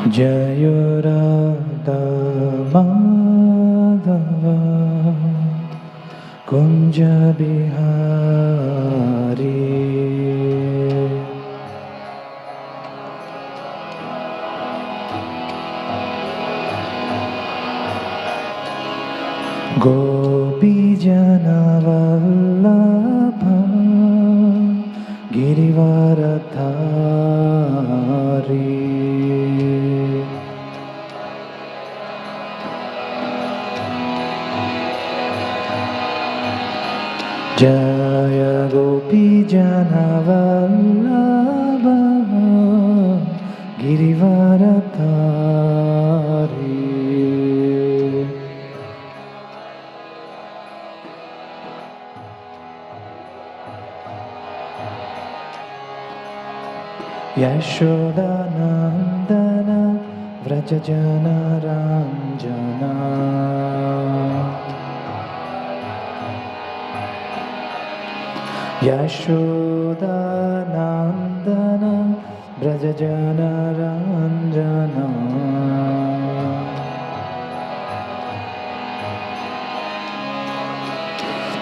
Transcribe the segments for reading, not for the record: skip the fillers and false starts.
Jayo Radha Madhava Kunja Bihari. Gopi Jana Vallabha Girivaradhari. Jaya Gopi Jana Vallabha Girivaradhari. Yashoda Nandana Vrajajana Ranjana. Yashoda Nandana Vrajajana Ranjana.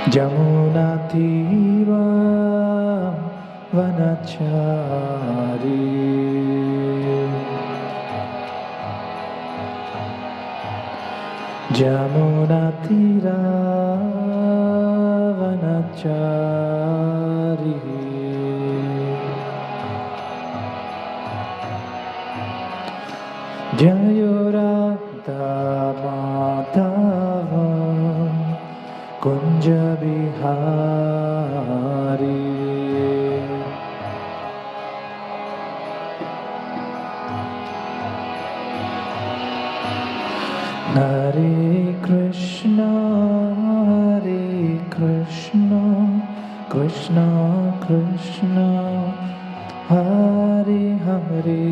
Jamuna Tira Vanachari. Jamuna Tira Vanachari. Jayo Radha Madhava Kunja Bihari. Hare Krishna, Krishna Krishna, Hare Hare,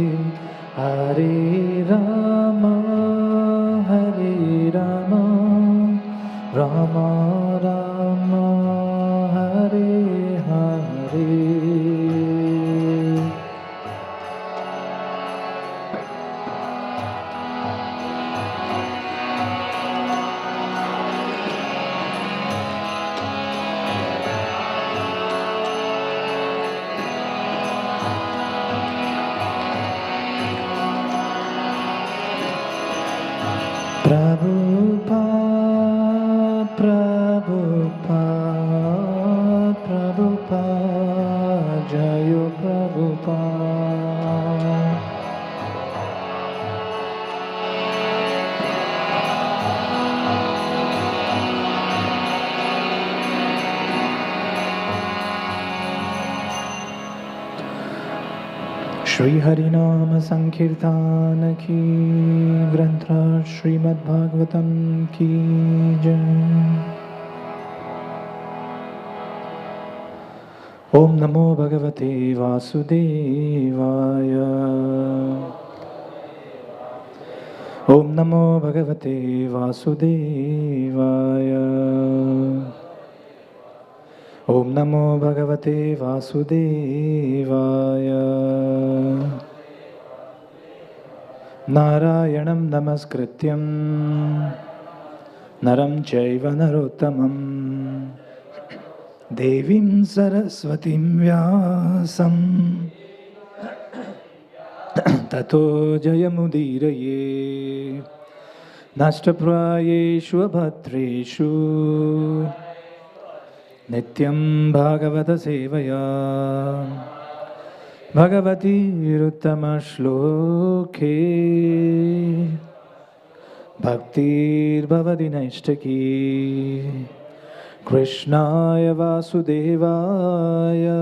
Hare Rama, Rama Rama, Hare Hare. Prabhupada, Prabhupada, Prabhupada, Jayo Prabhupada. Shri Harinama Sankirtan ki, Granthra Srimad Bhagavatam ki jai. Om Namo Bhagavate Vasudevaya. Om Namo Bhagavate Vasudevaya. Om Namo Bhagavate Vasudevaya. Narayanam Namaskrityam Naram Chaiva Narottamam Devim Saraswatim Vyasam Tato Jayamudiraye Nashtaprayeshu Abhatreshu Nityam Bhagavata Sevaya Bhagavati Ruttama Shloke Bhaktir Bhavati Naishtaki Krishnaya Vasudevaya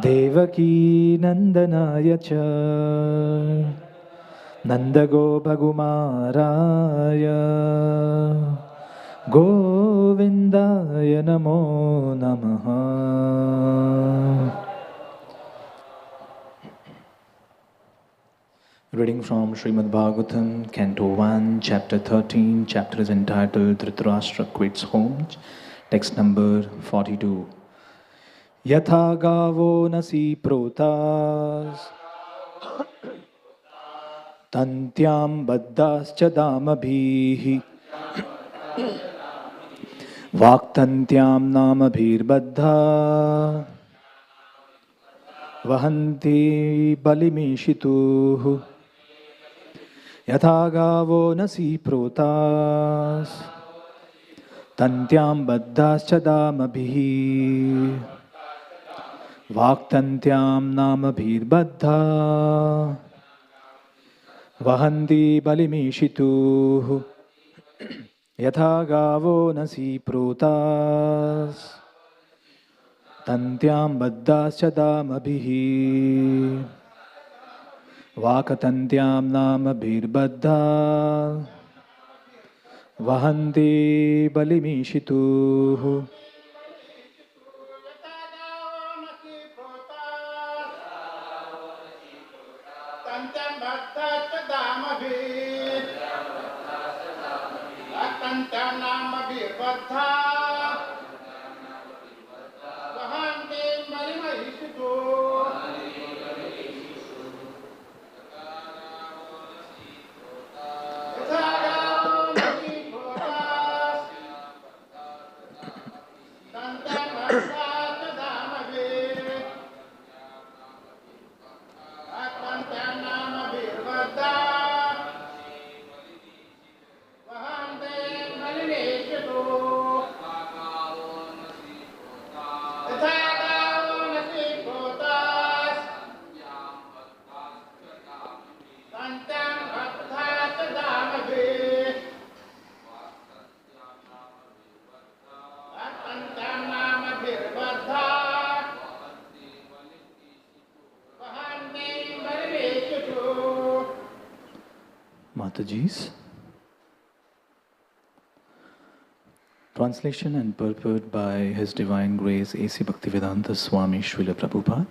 Devaki Nandanaya Cha Nandago Bhagumaraya Govindaya Namo Namaha. Reading from Srimad Bhagavatam, Canto 1, Chapter 13. Chapter is entitled Dhritarashtra Quits Home. Text number 42. Yatha gavo nasi protas Tantyam baddhascha damabhihi Vaktantyam namabhir baddha Vahanti balimishituhu Yatha gavo nasi protas Tantyam baddhascha damabhihi Vaktantyam namabhir baddha Vahanti balimishituhu Yatha gavo nasi protas Tantyam baddhascha damabhihi Vakatantyam namabhir baddha Vahanti balimishituhu Matajis. Translation and purport by His Divine Grace A.C. Bhaktivedanta Swami Srila Prabhupada.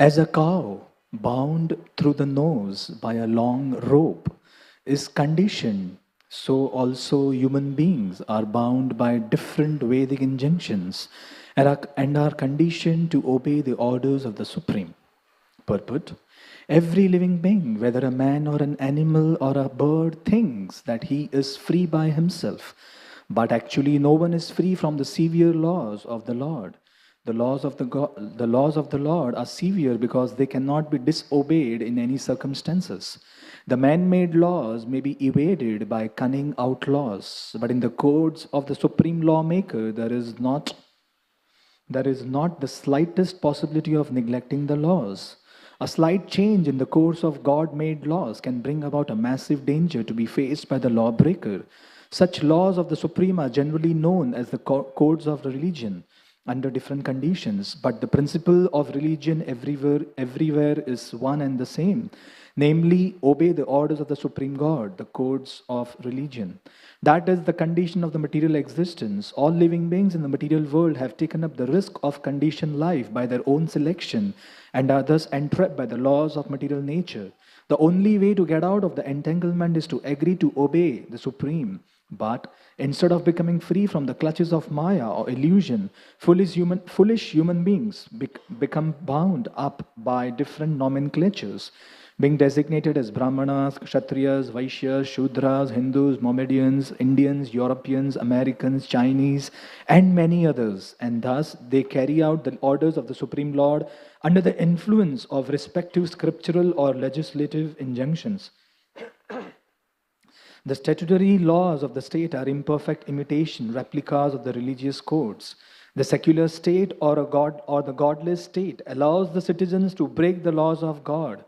As a cow bound through the nose by a long rope is conditioned, so also human beings are bound by different Vedic injunctions and are conditioned to obey the orders of the Supreme. Purport. Every living being, whether a man or an animal or a bird, thinks that he is free by himself. But actually no one is free from the severe laws of the Lord. The laws of the Lord are severe because they cannot be disobeyed in any circumstances. The man-made laws may be evaded by cunning outlaws, but in the codes of the Supreme Lawmaker there is not the slightest possibility of neglecting the laws. A slight change in the course of God-made laws can bring about a massive danger to be faced by the lawbreaker. Such laws of the Supreme are generally known as the codes of religion under different conditions, but the principle of religion everywhere is one and the same. Namely, obey the orders of the Supreme God, the codes of religion. That is the condition of the material existence. All living beings in the material world have taken up the risk of conditioned life by their own selection and are thus entrapped by the laws of material nature. The only way to get out of the entanglement is to agree to obey the Supreme. But instead of becoming free from the clutches of Maya or illusion, foolish human beings become bound up by different nomenclatures, being designated as Brahmanas, Kshatriyas, Vaishyas, Shudras, Hindus, Mohammedans, Indians, Europeans, Americans, Chinese, and many others. And thus they carry out the orders of the Supreme Lord under the influence of respective scriptural or legislative injunctions. The statutory laws of the state are imperfect imitation, replicas of the religious codes. The secular state or the godless state allows the citizens to break the laws of God,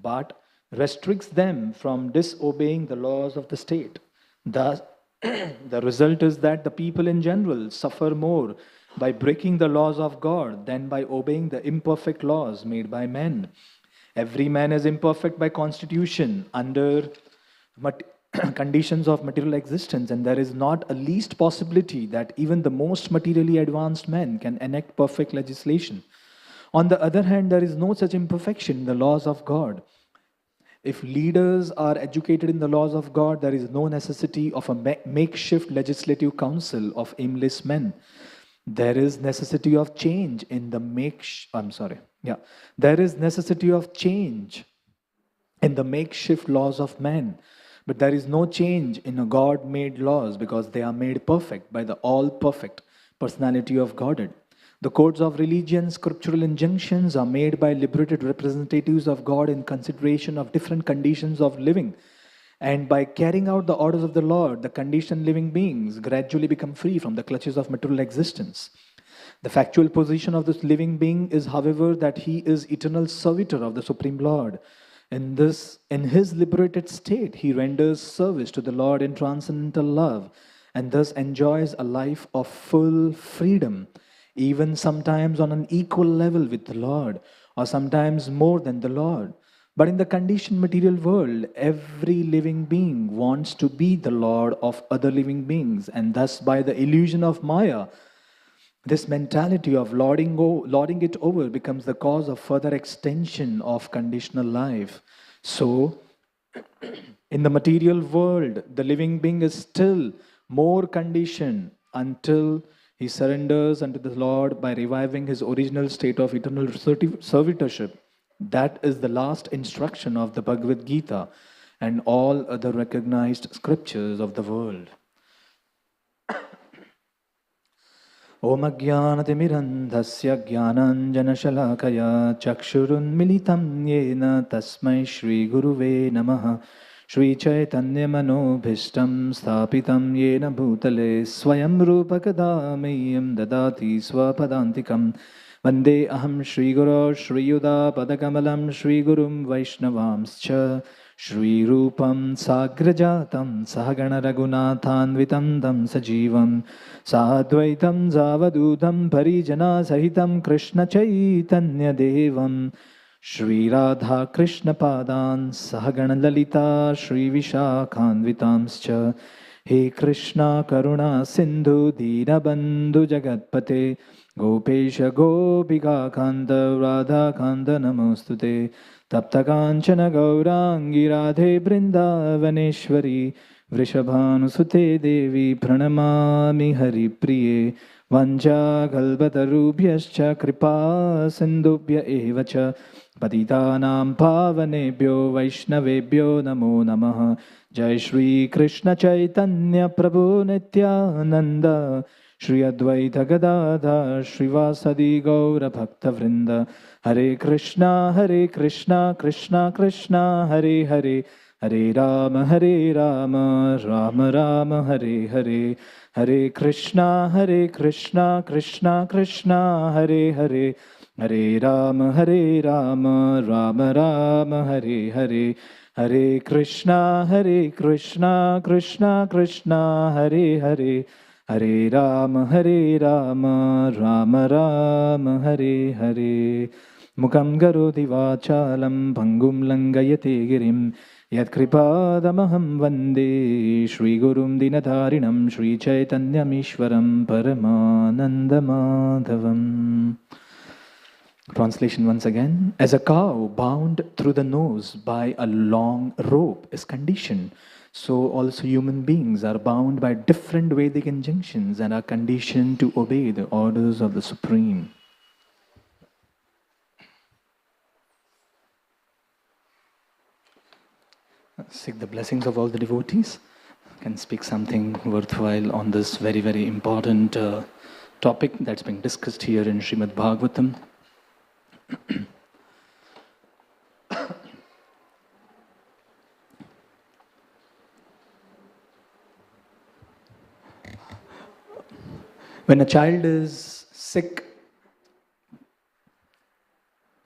but restricts them from disobeying the laws of the state. Thus, the result is that the people in general suffer more by breaking the laws of God than by obeying the imperfect laws made by men. Every man is imperfect by constitution under conditions of material existence, and there is not a least possibility that even the most materially advanced men can enact perfect legislation. On the other hand, there is no such imperfection in the laws of God. If leaders are educated in the laws of God, there is no necessity of a makeshift legislative council of aimless men. There is necessity of change in the There is necessity of change in the makeshift laws of man. But there is no change in a God made laws because they are made perfect by the all perfect personality of Godhead. The codes of religion, scriptural injunctions are made by liberated representatives of God in consideration of different conditions of living. And by carrying out the orders of the Lord, the conditioned living beings gradually become free from the clutches of material existence. The factual position of this living being is, however, that he is eternal servitor of the Supreme Lord. In his liberated state, he renders service to the Lord in transcendental love, and thus enjoys a life of full freedom, even sometimes on an equal level with the Lord, or sometimes more than the Lord. But in the conditioned material world, every living being wants to be the Lord of other living beings, and thus, by the illusion of Maya, this mentality of lording it over becomes the cause of further extension of conditional life. So, in the material world, the living being is still more conditioned until he surrenders unto the Lord by reviving his original state of eternal servitorship. That is the last instruction of the Bhagavad Gita and all other recognized scriptures of the world. Om Ajnanatimirandhasya Jnananjanashalakaya Chakshurunmilitam Yena Tasmai Shri Guruve Namaha Shri Chaitanya Manobhishtam Sthapitam Yena Bhutale Swayam Rupa Kadameyam Dadati Swapadantikam Vande Aham Shri Guru Shri Yuda Padakamalam Shri Gurum Vaishnavamscha Shri Rupam Sagrajatam Sahagana Raghunathanvitam Tam Sajivam Sadvaitam Zavadutam Parijana Sahitam Krishna Chaitanya Devam Shri Radha Krishna Padan Sahagana Lalita Shri Vishakhanvitamscha He Krishna Karuna Sindhu Dinabandhu Jagatpate Gopesha Gopika Kanta Radha Kanta Namostute Tapta Kanchana Gaurangi Radhe Brindavaneshwari Vrishabhanusute Devi Pranamami Hari Priye Vanja Galbatarubhyascha Kripa Sindhubhya Evacha Patitanam Pavanebhyo Vaishnavebhyo Namo Namaha Jai Shri Krishna Chaitanya Prabhu Nityananda Shri Advaita Gadadha Srivasadi Gaura Bhakta Vrinda Hare Krishna Krishna Krishna Hare Hare Hare Rama Rama Rama Hare Hare Hare Krishna Krishna Krishna Hare Hare Hare Rama Rama Rama Hare Hare Hare Krishna Krishna Krishna Hare Hare Hare Rama Rama Rama Hare Hare Mukam Karoti Vachalam Pangum Langayate Girim Yat Kripadamaham Vande Shri Gurum Dinatarinam Shri Chaitanyam Ishwaram Paramananda Madhavam. Translation once again. As a cow bound through the nose by a long rope is conditioned, so also human beings are bound by different Vedic injunctions and are conditioned to obey the orders of the Supreme. Seek the blessings of all the devotees. Can speak something worthwhile on this very, very important topic that's being discussed here in Srimad Bhagavatam. When a child is sick,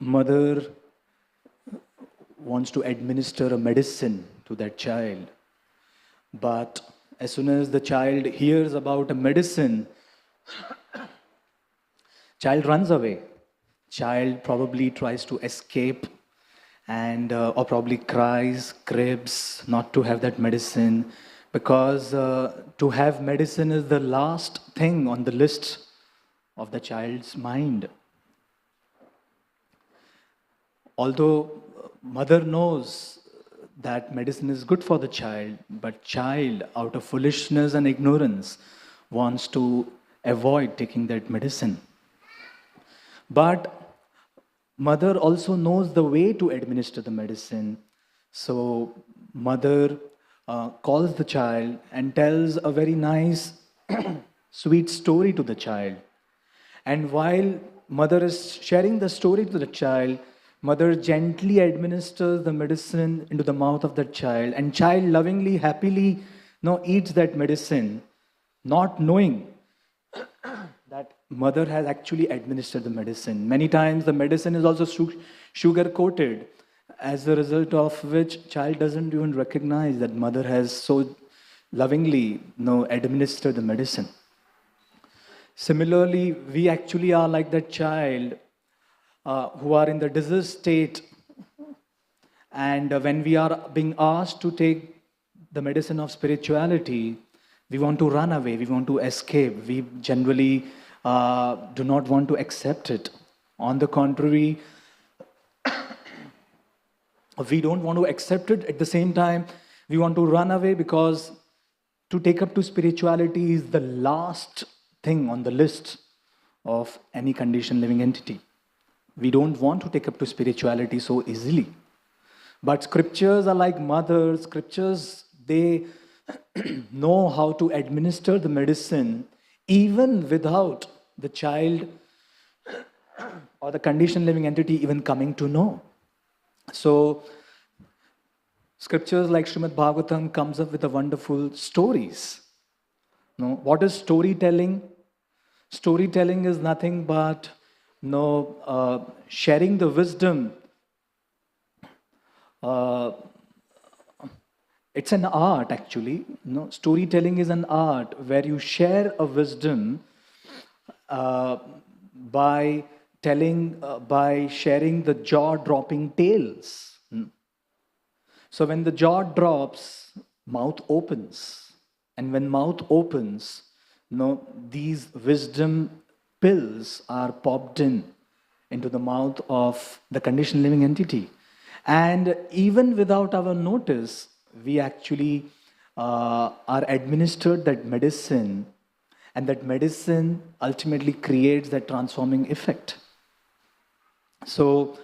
mother wants to administer a medicine to that child. But as soon as the child hears about a medicine, child runs away. Child probably tries to escape and or probably cries, cribs, not to have that medicine, because to have medicine is the last thing on the list of the child's mind. Although mother knows that medicine is good for the child, but child, out of foolishness and ignorance, wants to avoid taking that medicine. But mother also knows the way to administer the medicine. So mother calls the child and tells a very nice, sweet story to the child. And while mother is sharing the story to the child, mother gently administers the medicine into the mouth of the child, and child lovingly, happily, eats that medicine, not knowing that mother has actually administered the medicine. Many times the medicine is also sugar coated, as a result of which child doesn't even recognize that mother has so lovingly administered the medicine. Similarly, we actually are like that child who are in the disease state, and when we are being asked to take the medicine of spirituality, we want to run away, we want to escape, we generally do not want to accept it. On the contrary, we don't want to accept it. At the same time, we want to run away, because to take up to spirituality is the last thing on the list of any conditioned living entity. We don't want to take up to spirituality so easily. But scriptures are like mothers. Scriptures, they know how to administer the medicine even without the child or the conditioned living entity even coming to know. So scriptures like Srimad Bhagavatam comes up with a wonderful stories. What is storytelling? Storytelling is nothing but sharing the wisdom. It's an art, actually. Storytelling is an art where you share a wisdom by sharing the jaw-dropping tales. So when the jaw drops, mouth opens. And when mouth opens, these wisdom pills are popped into the mouth of the conditioned living entity. And even without our notice, we actually are administered that medicine, and that medicine ultimately creates that transforming effect. So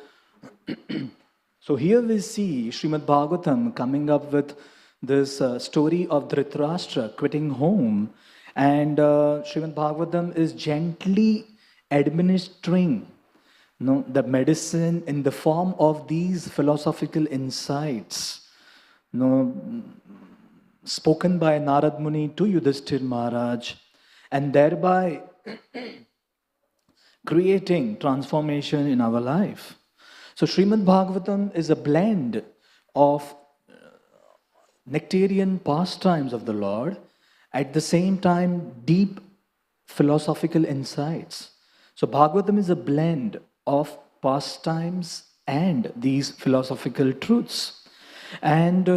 here we see Srimad Bhagavatam coming up with this story of Dhritarashtra quitting home, and Srimad Bhagavatam is gently administering the medicine in the form of these philosophical insights spoken by Narad Muni to Yudhishthir Maharaj, and thereby creating transformation in our life. So Srimad Bhagavatam is a blend of nectarian pastimes of the Lord, at the same time deep philosophical insights. So Bhagavatam is a blend of pastimes and these philosophical truths. And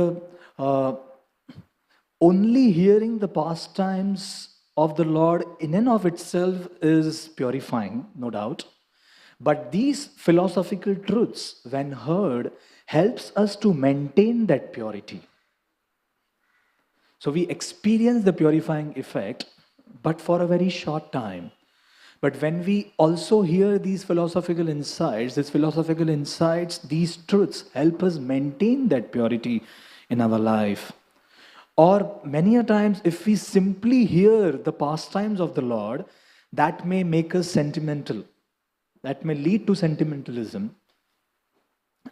only hearing the pastimes of the Lord in and of itself is purifying, no doubt. But these philosophical truths, when heard, helps us to maintain that purity. So we experience the purifying effect, but for a very short time. But when we also hear these philosophical insights, these truths help us maintain that purity in our life. Or many a times, if we simply hear the pastimes of the Lord, that may make us sentimental. That may lead to sentimentalism.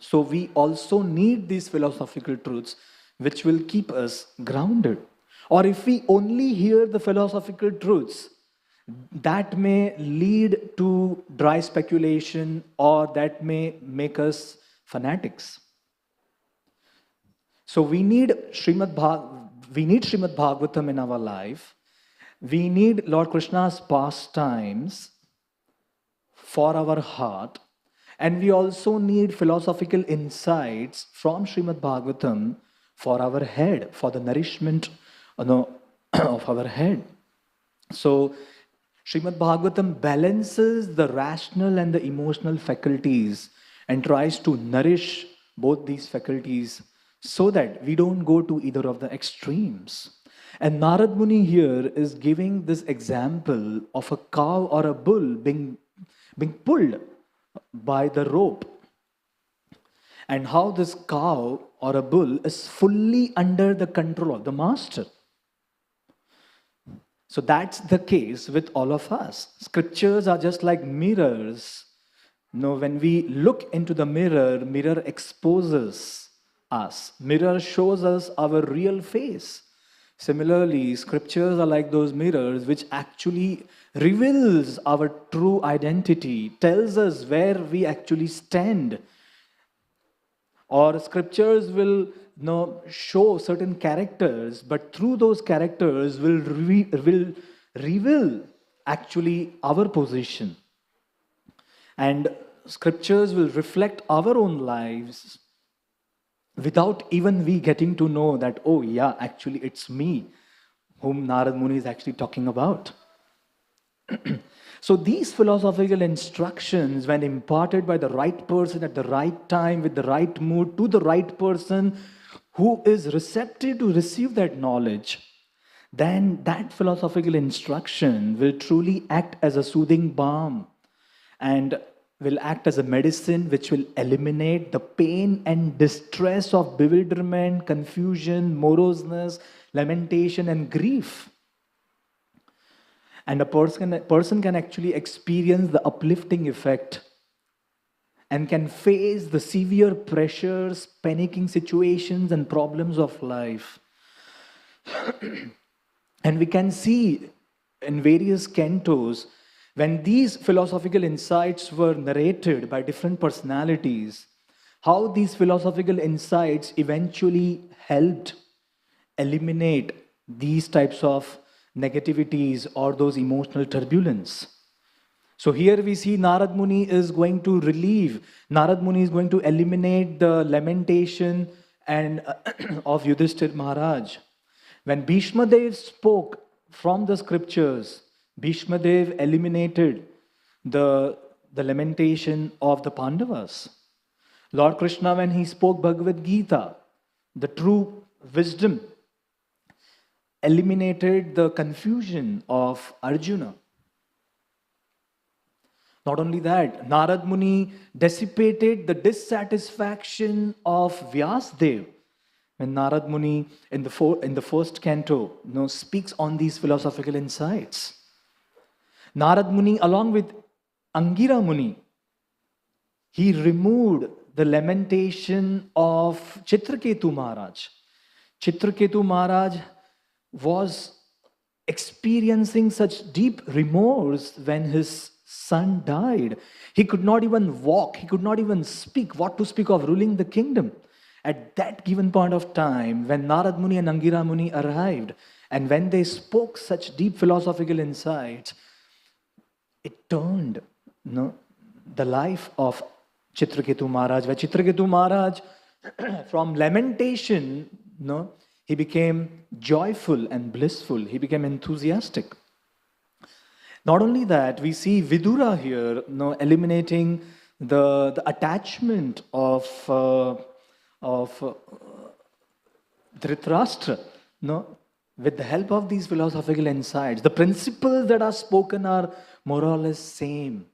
So we also need these philosophical truths which will keep us grounded. Or if we only hear the philosophical truths, that may lead to dry speculation, or that may make us fanatics. So we need Srimad Bhagavatam in our life. We need Lord Krishna's pastimes for our heart. And we also need philosophical insights from Srimad Bhagavatam for our head, for the nourishment of our head. So Srimad Bhagavatam balances the rational and the emotional faculties and tries to nourish both these faculties so that we don't go to either of the extremes. And Narad Muni here is giving this example of a cow or a bull being pulled by the rope, and how this cow or a bull is fully under the control of the master. So that's the case with all of us. Scriptures are just like mirrors. When we look into the mirror, mirror exposes us. Mirror shows us our real face. Similarly, scriptures are like those mirrors which actually reveals our true identity, tells us where we actually stand. Or scriptures will show certain characters, but through those characters will reveal actually our position. And scriptures will reflect our own lives without even we getting to know that, oh yeah, actually it's me whom Narad Muni is actually talking about. So these philosophical instructions, when imparted by the right person at the right time, with the right mood, to the right person who is receptive to receive that knowledge, then that philosophical instruction will truly act as a soothing balm and will act as a medicine which will eliminate the pain and distress of bewilderment, confusion, moroseness, lamentation, and grief. And a person can actually experience the uplifting effect and can face the severe pressures, panicking situations, and problems of life. And we can see in various cantos, when these philosophical insights were narrated by different personalities, how these philosophical insights eventually helped eliminate these types of negativities or those emotional turbulence. So here we see Narad Muni is going to relieve, Narad Muni is going to eliminate the lamentation and of Yudhishthir Maharaj. When Bhishma Dev spoke from the scriptures, Bhishma Dev eliminated the lamentation of the Pandavas. Lord Krishna, when he spoke Bhagavad Gita, the true wisdom, eliminated the confusion of Arjuna. Not only that, Narad Muni dissipated the dissatisfaction of Vyasdev. When Narad Muni in the first canto speaks on these philosophical insights. Narad Muni, along with Angira Muni, he removed the lamentation of Chitraketu Maharaj. Chitraketu Maharaj was experiencing such deep remorse when his son died. He could not even walk, he could not even speak, what to speak of ruling the kingdom. At that given point of time, when Narad Muni and Angira Muni arrived, and when they spoke such deep philosophical insights, it turned the life of Chitraketu Maharaj, where Chitraketu Maharaj, from lamentation, he became joyful and blissful. He became enthusiastic. Not only that, we see Vidura here, eliminating the attachment of Dhritarashtra, with the help of these philosophical insights. The principles that are spoken are more or less same.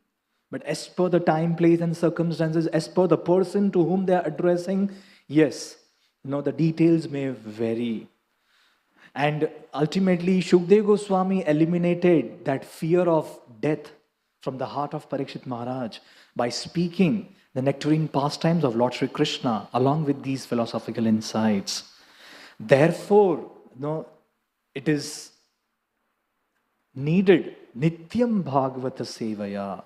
But as per the time, place, and circumstances, as per the person to whom they are addressing, yes, the details may vary. And ultimately, Shukdev Goswami eliminated that fear of death from the heart of Parikshit Maharaj by speaking the nectarine pastimes of Lord Sri Krishna along with these philosophical insights. Therefore, it is needed Nityam Bhagavata Sevaya.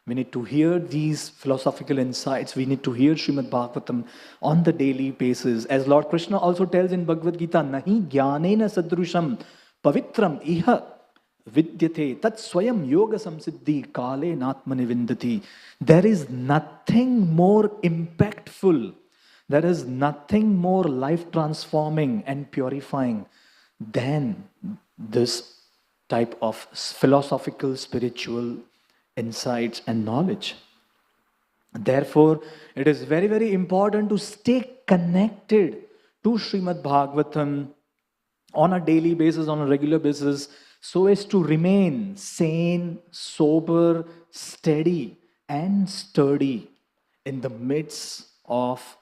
We need to hear these philosophical insights. We need to hear Srimad Bhagavatam on the daily basis. As Lord Krishna also tells in Bhagavad Gita, Nahi jnanena sadrusham pavitram iha vidyate tat swayam yoga samsiddhi kale natmani vindati. There is nothing more impactful. There is nothing more life transforming and purifying than this type of philosophical, spiritual insights and knowledge. Therefore, it is very, very important to stay connected to Srimad Bhagavatam on a daily basis, on a regular basis, so as to remain sane, sober, steady, and sturdy in the midst of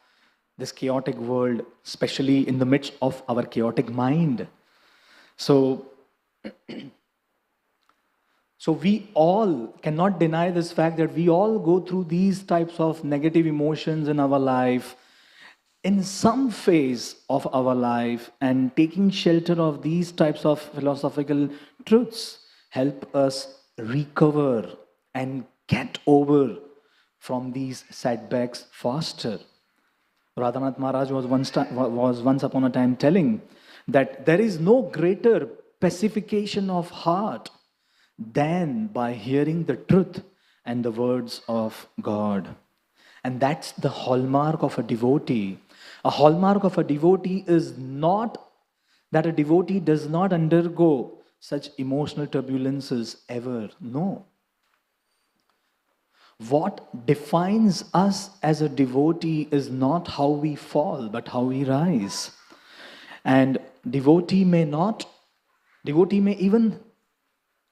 this chaotic world, especially in the midst of our chaotic mind. So, so we all cannot deny this fact that we all go through these types of negative emotions in our life in some phase of our life, and taking shelter of these types of philosophical truths help us recover and get over from these setbacks faster. Radhanath Maharaj was once upon a time telling that there is no greater pacification of heart than by hearing the truth and the words of God. And that's the hallmark of a devotee. A hallmark of a devotee is not that a devotee does not undergo such emotional turbulences ever. No. What defines us as a devotee is not how we fall, but how we rise. And devotee may even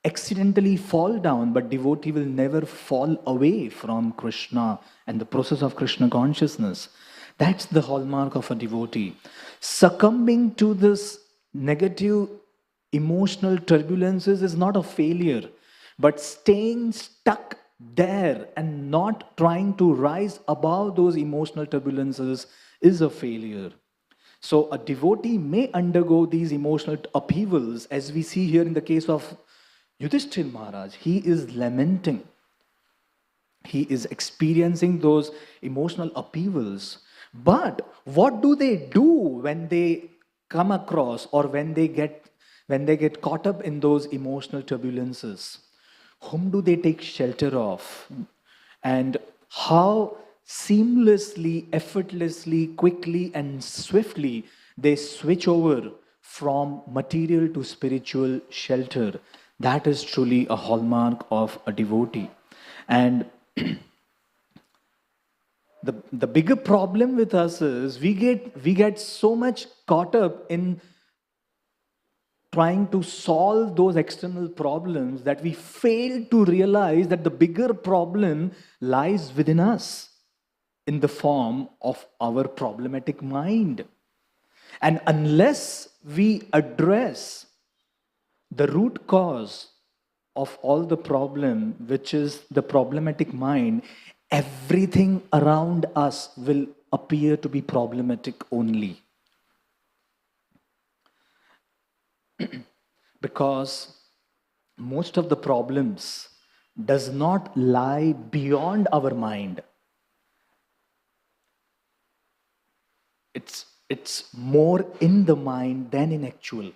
accidentally fall down, but devotee will never fall away from Krishna and the process of Krishna consciousness. That's the hallmark of a devotee. Succumbing to this negative emotional turbulences is not a failure, but staying stuck there and not trying to rise above those emotional turbulences is a failure. So a devotee may undergo these emotional upheavals, as we see here in the case of Yudhishthira Maharaj. He is lamenting. He is experiencing those emotional upheavals. But what do they do when they come across, or when they get caught up in those emotional turbulences? Whom do they take shelter of? And how seamlessly, effortlessly, quickly and swiftly they switch over from material to spiritual shelter. That is truly a hallmark of a devotee. And the bigger problem with us is we get so much caught up in trying to solve those external problems that we fail to realize that the bigger problem lies within us in the form of our problematic mind. And unless we address the root cause of all the problem, which is the problematic mind, everything around us will appear to be problematic only. Because most of the problems does not lie beyond our mind. It's more in the mind than in actual.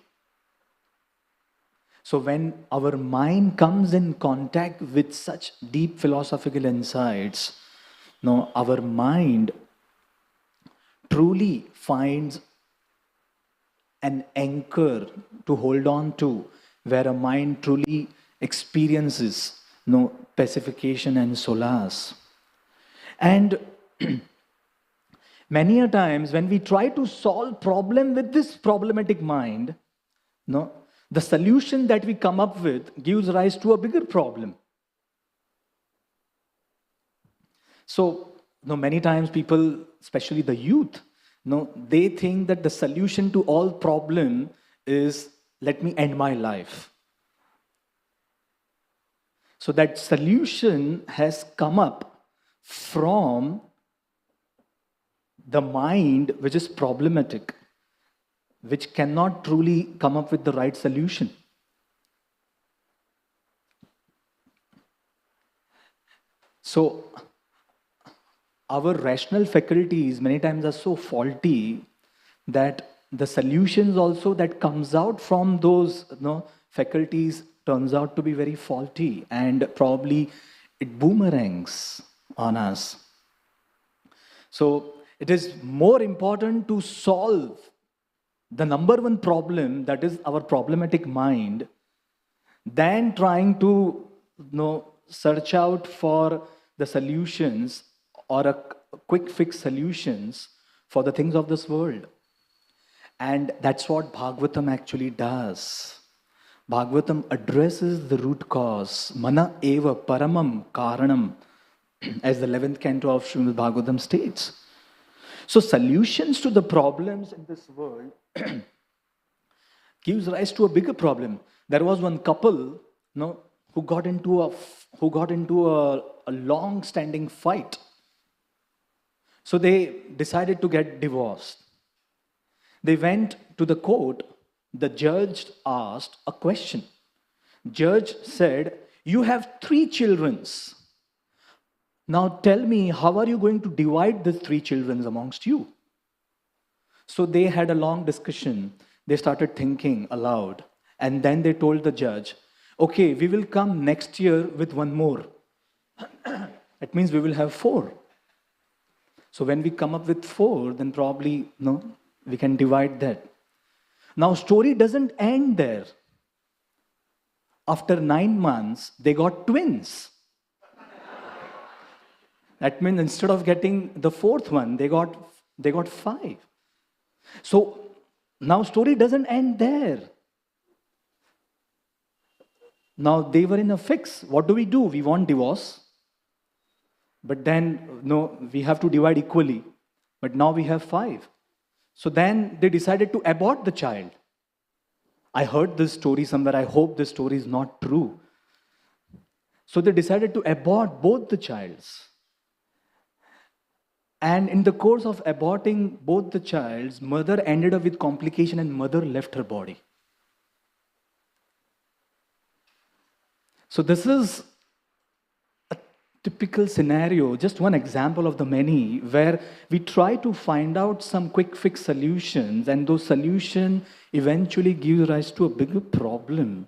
So when our mind comes in contact with such deep philosophical insights, our mind truly finds an anchor to hold on to, where a mind truly experiences pacification and solace. And many a times when we try to solve problem with this problematic mind, the solution that we come up with gives rise to a bigger problem. So, many times people, especially the youth, they think that the solution to all problem is, let me end my life. So that solution has come up from the mind which is problematic, which cannot truly come up with the right solution. So our rational faculties many times are so faulty that the solutions also that comes out from those faculties turns out to be very faulty, and probably it boomerangs on us. So it is more important to solve the number one problem, that is our problematic mind, than trying to search out for the solutions or a quick fix solutions for the things of this world. And that's what Bhagavatam actually does. Bhagavatam addresses the root cause. Mana eva paramam karanam, as the 11th canto of Srimad Bhagavatam states. So solutions to the problems in this world gives rise to a bigger problem. There was one couple, who got into a long-standing fight. So they decided to get divorced. They went to the court. The judge asked a question. Judge said, "You have 3 children. Now tell me, how are you going to divide the 3 children amongst you?" So they had a long discussion. They started thinking aloud. And then they told the judge, "Okay, we will come next year with one more." That means we will have 4. So when we come up with 4, then probably, we can divide that. Now, story doesn't end there. After 9 months, they got twins. That means instead of getting the 4th one, they got 5. So now story doesn't end there. Now they were in a fix. What do? We want divorce. But then, we have to divide equally. But now we have 5. So then they decided to abort the child. I heard this story somewhere. I hope this story is not true. So they decided to abort both the childs. And in the course of aborting both the childs, mother ended up with complication and mother left her body. So this is a typical scenario, just one example of the many, where we try to find out some quick fix solutions, and those solutions eventually give rise to a bigger problem.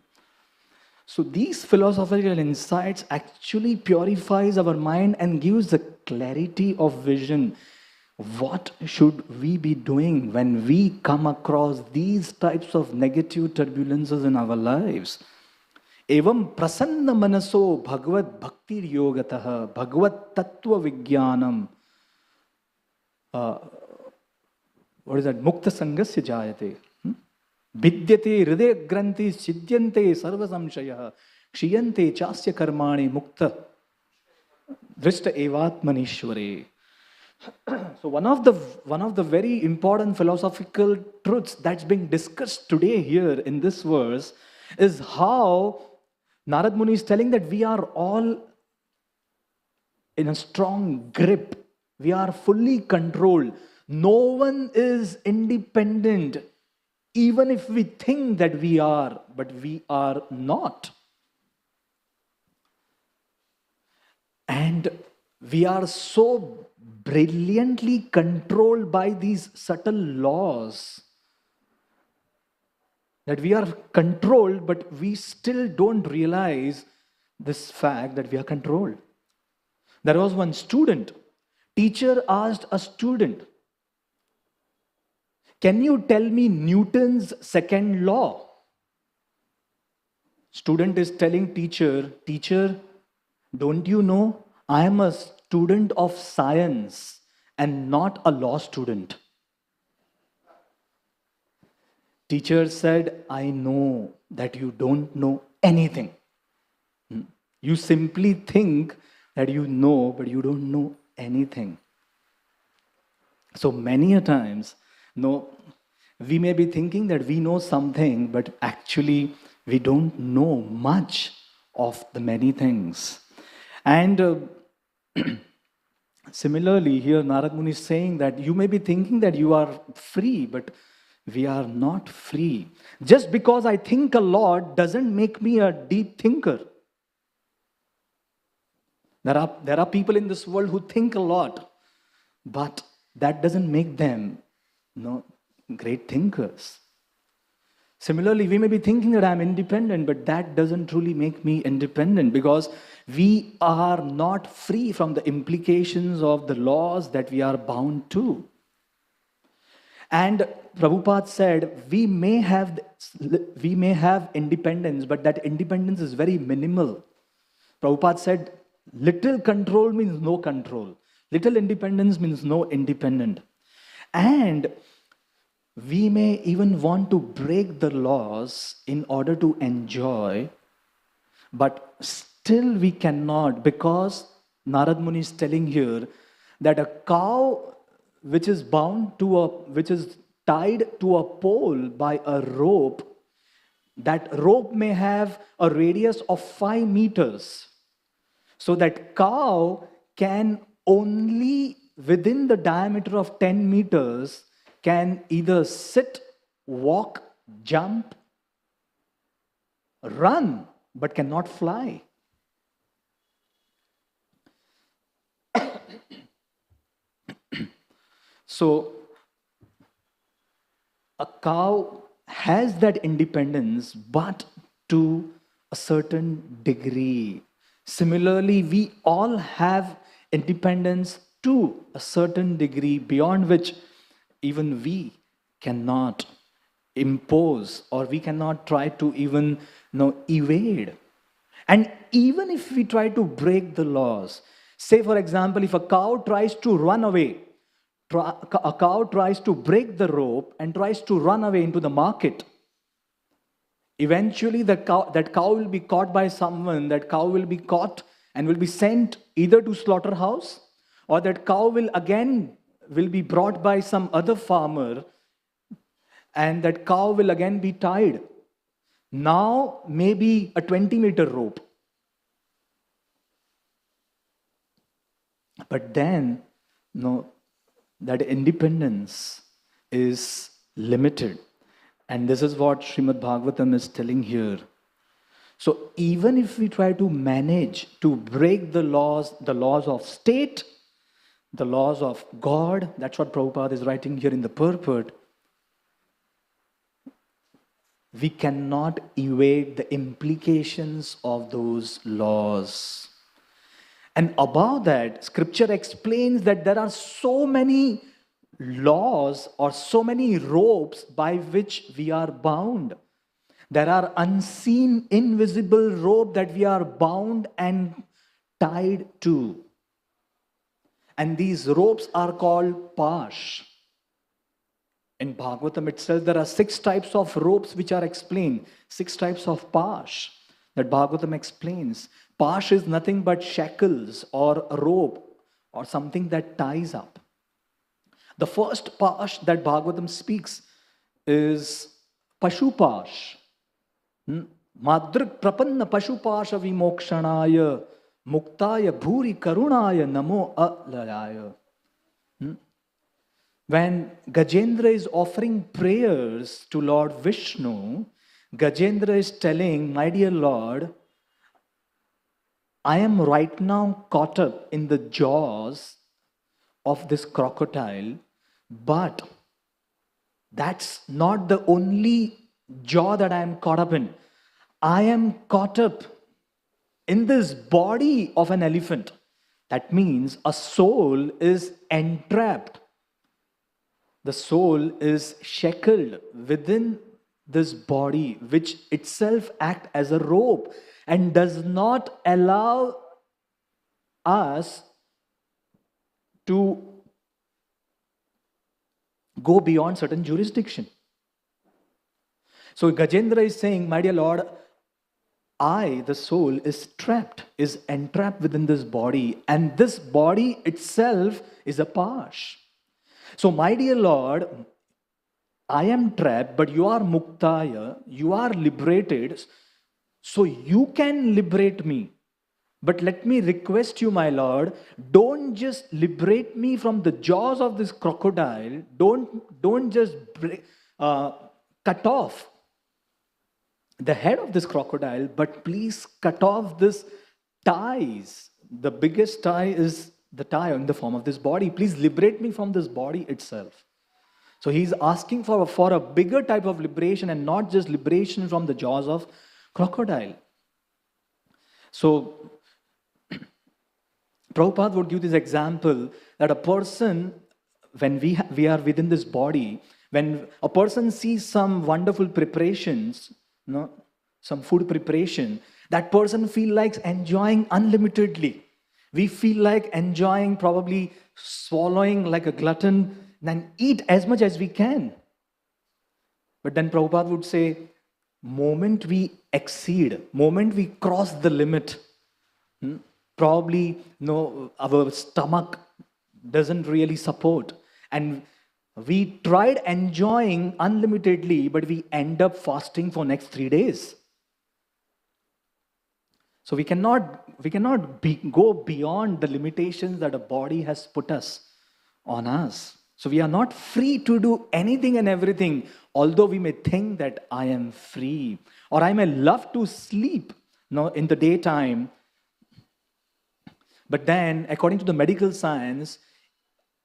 So these philosophical insights actually purifies our mind and gives a clarity of vision. What should we be doing when we come across these types of negative turbulences in our lives? Evam prasanna manaso bhagavad bhaktir yogatah bhagavad tattva vijnanam. What is that? Mukta sangasya jayate. Vidyate hridaya granthi siddhyante sarva samshayah kshiyante chasya karmani mukta drishta evatmanishware. So one of the very important philosophical truths that's being discussed today here in this verse is how Narad Muni is telling that we are all in a strong grip. We are fully controlled. No one is independent, even if we think that we are, but we are not. And we are so brilliantly controlled by these subtle laws that we are controlled, but we still don't realize this fact that we are controlled. There was one student. Teacher asked a student, "Can you tell me Newton's second law?" Student is telling teacher, "Teacher, don't you know I am a student of science and not a law student?" Teacher said, "I know that you don't know anything. You simply think that you know, but you don't know anything." So many a times, we may be thinking that we know something, but actually we don't know much of the many things. And similarly, here Narad Muni is saying that you may be thinking that you are free, but we are not free. Just because I think a lot doesn't make me a deep thinker. There are people in this world who think a lot, but that doesn't make them great thinkers. Similarly, we may be thinking that I'm independent, but that doesn't truly make me independent, because we are not free from the implications of the laws that we are bound to. And Prabhupada said, we may have independence, but that independence is very minimal. Prabhupada said, little control means no control. Little independence means no independent. And we may even want to break the laws in order to enjoy, but still we cannot, because Narad Muni is telling here that a cow which is tied to a pole by a rope, that rope may have a radius of 5 meters. So that cow can only, within the diameter of 10 meters, can either sit, walk, jump, run, but cannot fly. So a cow has that independence, but to a certain degree. Similarly, we all have independence to a certain degree, beyond which even we cannot impose, or we cannot try to even evade. And even if we try to break the laws, say for example, if a cow tries to run away, a cow tries to break the rope and tries to run away into the market, eventually that cow will be caught by someone. That cow will be caught and will be sent either to slaughterhouse, or that cow will be brought by some other farmer, and that cow will again be tied. Now maybe a 20-meter rope. But then, that independence is limited. And this is what Srimad Bhagavatam is telling here. So even if we try to manage to break the laws of state, the laws of God, that's what Prabhupada is writing here in the purport, we cannot evade the implications of those laws. And above that, scripture explains that there are so many laws or so many ropes by which we are bound. There are unseen, invisible ropes that we are bound and tied to. And these ropes are called pash. In Bhagavatam itself, there are 6 types of ropes which are explained. 6 types of pash that Bhagavatam explains. Pash is nothing but shackles or a rope or something that ties up. The first pash that Bhagavatam speaks is Pashupash. Madrik prapanna Pashupasha vimokshanaya muktaya bhuri karunaya namo alalaya. When Gajendra is offering prayers to Lord Vishnu, Gajendra is telling, my dear Lord, I am right now caught up in the jaws of this crocodile, but that's not the only jaw that I am caught up in. I am caught up in this body of an elephant. That means a soul is entrapped. The soul is shackled within this body, which itself acts as a rope and does not allow us to go beyond certain jurisdiction. So Gajendra is saying, my dear Lord, I, the soul, is entrapped within this body, and this body itself is a pash. So my dear Lord, I am trapped, but you are muktaya, you are liberated, so you can liberate me. But let me request you, my Lord, don't just liberate me from the jaws of this crocodile. Don't just cut off the head of this crocodile, but please cut off this ties. The biggest tie is the tie in the form of this body. Please liberate me from this body itself. So he's asking for a bigger type of liberation, and not just liberation from the jaws of crocodile. So Prabhupada would give this example that a person, when we are within this body, when a person sees some wonderful preparations, some food preparation, that person feels like enjoying unlimitedly. We feel like enjoying, probably swallowing like a glutton, and eat as much as we can. But then Prabhupada would say, moment we exceed, moment we cross the limit, probably our stomach doesn't really support, And we tried enjoying unlimitedly, but we end up fasting for next 3 days. So we cannot go beyond the limitations that a body has put us on us. So we are not free to do anything and everything, although we may think that I am free, or I may love to sleep in the daytime. But then, according to the medical science,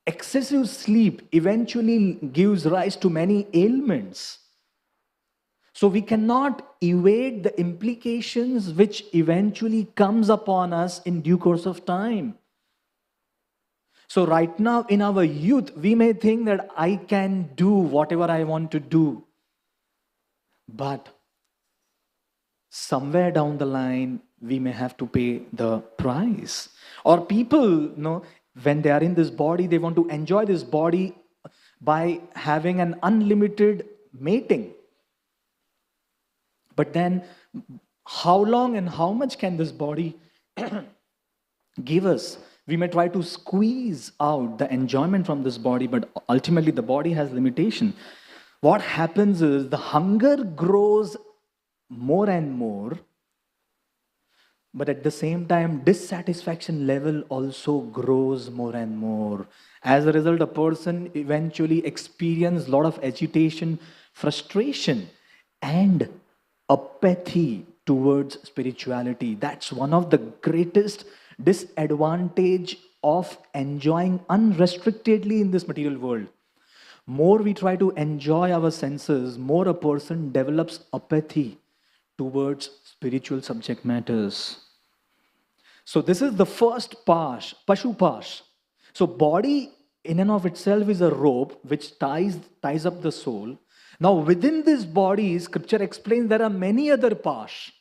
excessive sleep eventually gives rise to many ailments. So we cannot evade the implications which eventually comes upon us in due course of time. So right now in our youth, we may think that I can do whatever I want to do. But somewhere down the line, we may have to pay the price. Or people, when they are in this body, they want to enjoy this body by having an unlimited mating. But then, how long and how much can this body give us? We may try to squeeze out the enjoyment from this body, but ultimately the body has limitation. What happens is the hunger grows more and more, but at the same time, dissatisfaction level also grows more and more. As a result, a person eventually experiences a lot of agitation, frustration, and apathy towards spirituality. That's one of the greatest disadvantage of enjoying unrestrictedly in this material world. More we try to enjoy our senses, more a person develops apathy towards spiritual subject matters. So this is the first pash, Pashupash. So body in and of itself is a rope which ties up the soul. Now within this body, scripture explains there are many other pash.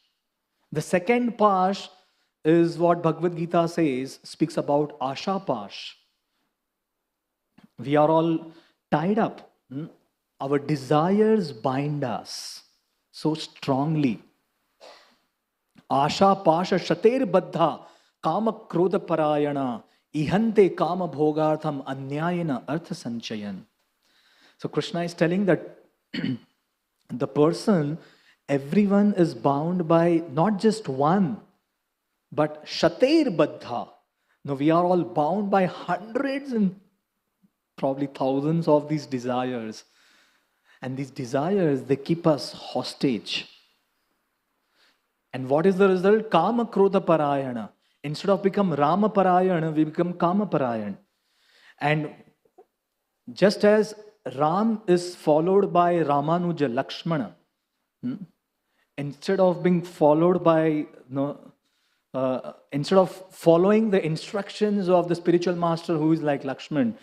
The second pash is what Bhagavad Gita says, speaks about Asha Pash. We are all tied up. Our desires bind us so strongly. Asha Pasha Shater Baddha Kama Krodha Parayana Ihante Kama Bhogartham Anyayana Artha Sanchayan. So Krishna is telling that the person, everyone is bound by not just one, but Shater Baddha. Now we are all bound by hundreds and probably thousands of these desires. And these desires, they keep us hostage. And what is the result? Kama Krodha Parayana. Instead of become Rama Parayana, we become Kama Parayan. And just as Ram is followed by Ramanuja, Lakshmana, instead of being followed by, instead of following the instructions of the spiritual master who is like Lakshman,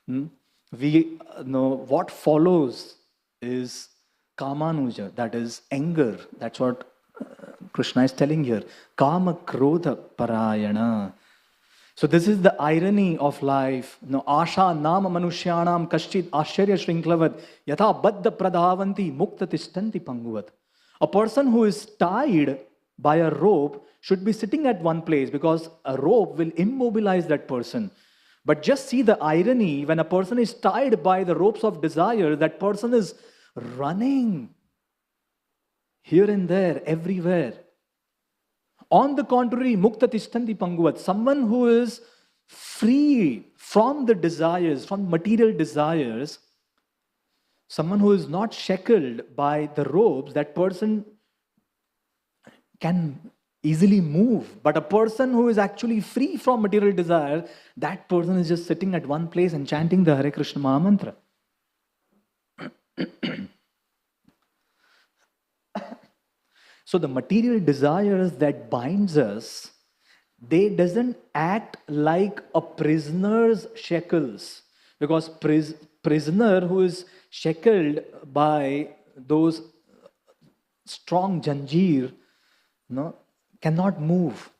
we know what follows is Kamanuja, that is anger. That's what Krishna is telling here. Kama Krodha Parayana. So this is the irony of life. Asha nama manushyanam kashchit ashcharya shrinklavad yatha baddha pradhavanti mukta tishtanti panguvat. A person who is tied by a rope should be sitting at one place because a rope will immobilize that person. But just see the irony, when a person is tied by the ropes of desire, that person is running here and there, everywhere. On the contrary, mukta tishtanti panguvat, someone who is free from the desires, from material desires, someone who is not shackled by the ropes, that person can easily move. But a person who is actually free from material desire, that person is just sitting at one place and chanting the Hare Krishna Maha Mantra. So the material desires that binds us, they doesn't act like a prisoner's shackles. Because prisoner who is shackled by those strong janjeer, cannot move.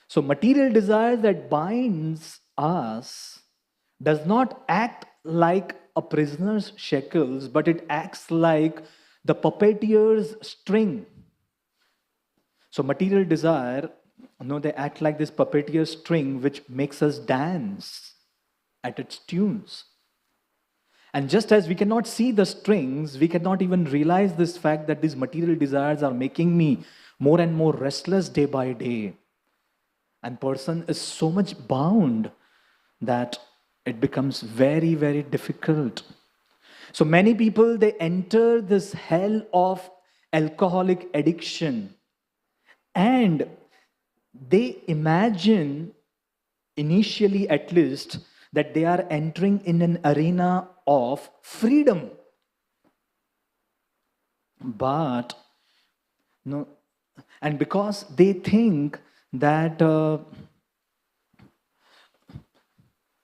So material desire that binds us does not act like a prisoner's shackles, but it acts like the puppeteer's string. So material desire, they act like this puppeteer's string which makes us dance at its tunes. And just as we cannot see the strings, we cannot even realize this fact that these material desires are making me more and more restless day by day. And person is so much bound that it becomes very, very difficult. So many people, they enter this hell of alcoholic addiction, and they imagine, initially at least, that they are entering in an arena of freedom. But no, and because they think that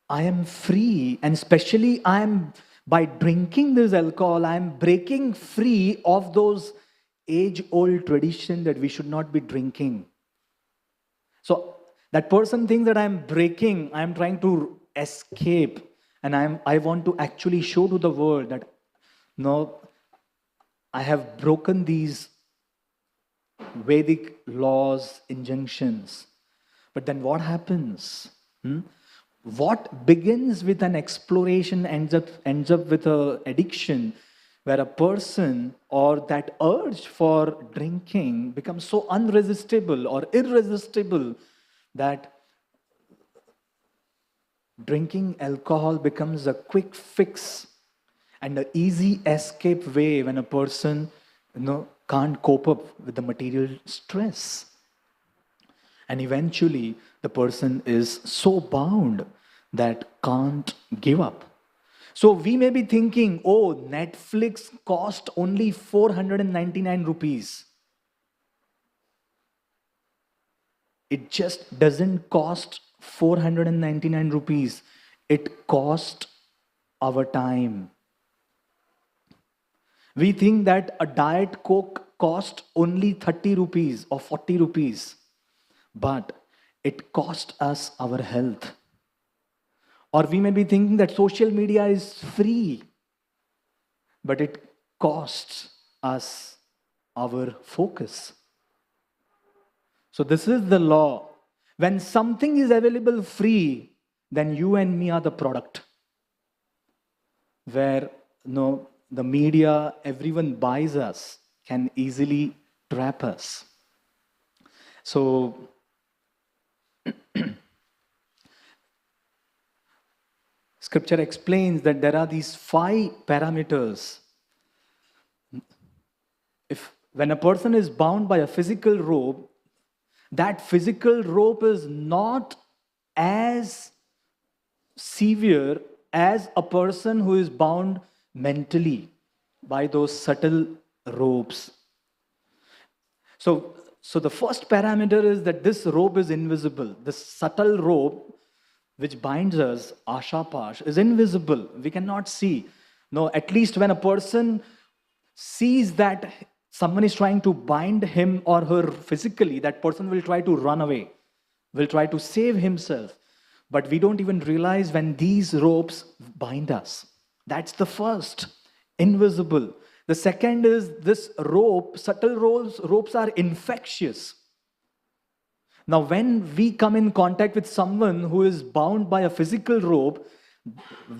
I am free, and especially I am, by drinking this alcohol, I am breaking free of those age-old tradition that we should not be drinking. So that person thinks that I am breaking, I am trying to escape, and I want to actually show to the world that no, I have broken these Vedic laws, injunctions. But then what happens? What begins with an exploration ends up with an addiction, where a person or that urge for drinking becomes so unresistible or irresistible that drinking alcohol becomes a quick fix and an easy escape way when a person can't cope up with the material stress. And eventually the person is so bound that can't give up. So we may be thinking, oh, Netflix cost only 499 rupees. It just doesn't cost 499 rupees. It cost our time. We think that a Diet Coke cost only 30 rupees or 40 rupees. But it cost us our health. Or we may be thinking that social media is free, but it costs us our focus. So this is the law. When something is available free, then you and me are the product. Where the media, everyone buys us, can easily trap us. So Scripture explains that there are these 5 parameters. When a person is bound by a physical rope, that physical rope is not as severe as a person who is bound mentally by those subtle ropes. So the first parameter is that this rope is invisible. This subtle rope which binds us, ashapash, is invisible. We cannot see. No, at least when a person sees that someone is trying to bind him or her physically, that person will try to run away, will try to save himself. But we don't even realize when these ropes bind us. That's the first, invisible. The second is this rope, subtle ropes are infectious. Now, when we come in contact with someone who is bound by a physical rope,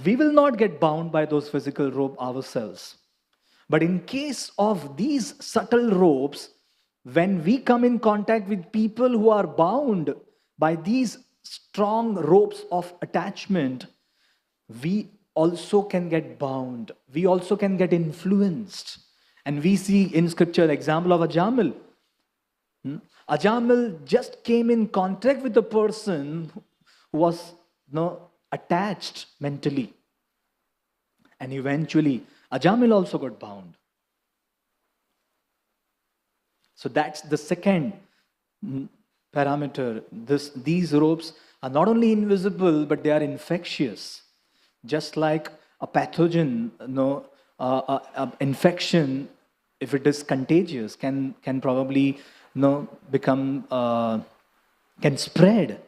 we will not get bound by those physical rope ourselves. But in case of these subtle ropes, when we come in contact with people who are bound by these strong ropes of attachment, we also can get bound. We also can get influenced. And we see in scripture the example of Ajamil. Ajamil just came in contact with a person who was attached mentally. And eventually, Ajamil also got bound. So that's the second parameter. These ropes are not only invisible, but they are infectious. Just like a pathogen, infection, if it is contagious, can probably can spread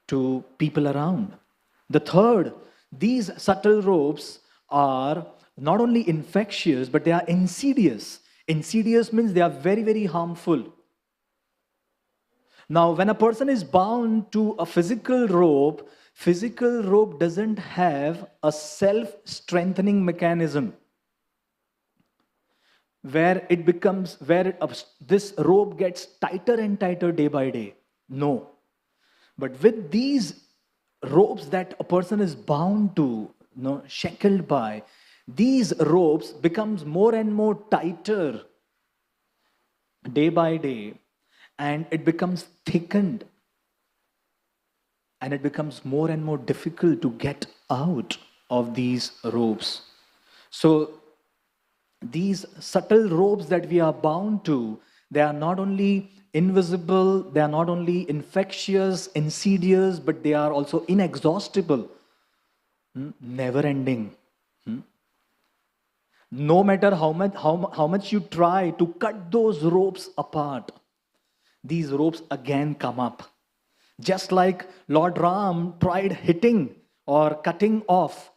to people around. The third, these subtle ropes are not only infectious, but they are insidious. Insidious means they are very, very harmful. Now, when a person is bound to a physical rope doesn't have a self-strengthening mechanism where this rope gets tighter and tighter day by day. No. But with these ropes that a person is bound to, shackled by, these ropes becomes more and more tighter day by day, and it becomes thickened, and it becomes more and more difficult to get out of these ropes. So these subtle ropes that we are bound to, they are not only invisible, they are not only infectious, insidious, but they are also inexhaustible, never ending. No matter how much you try to cut those ropes apart, these ropes again come up. Just like Lord Ram tried cutting off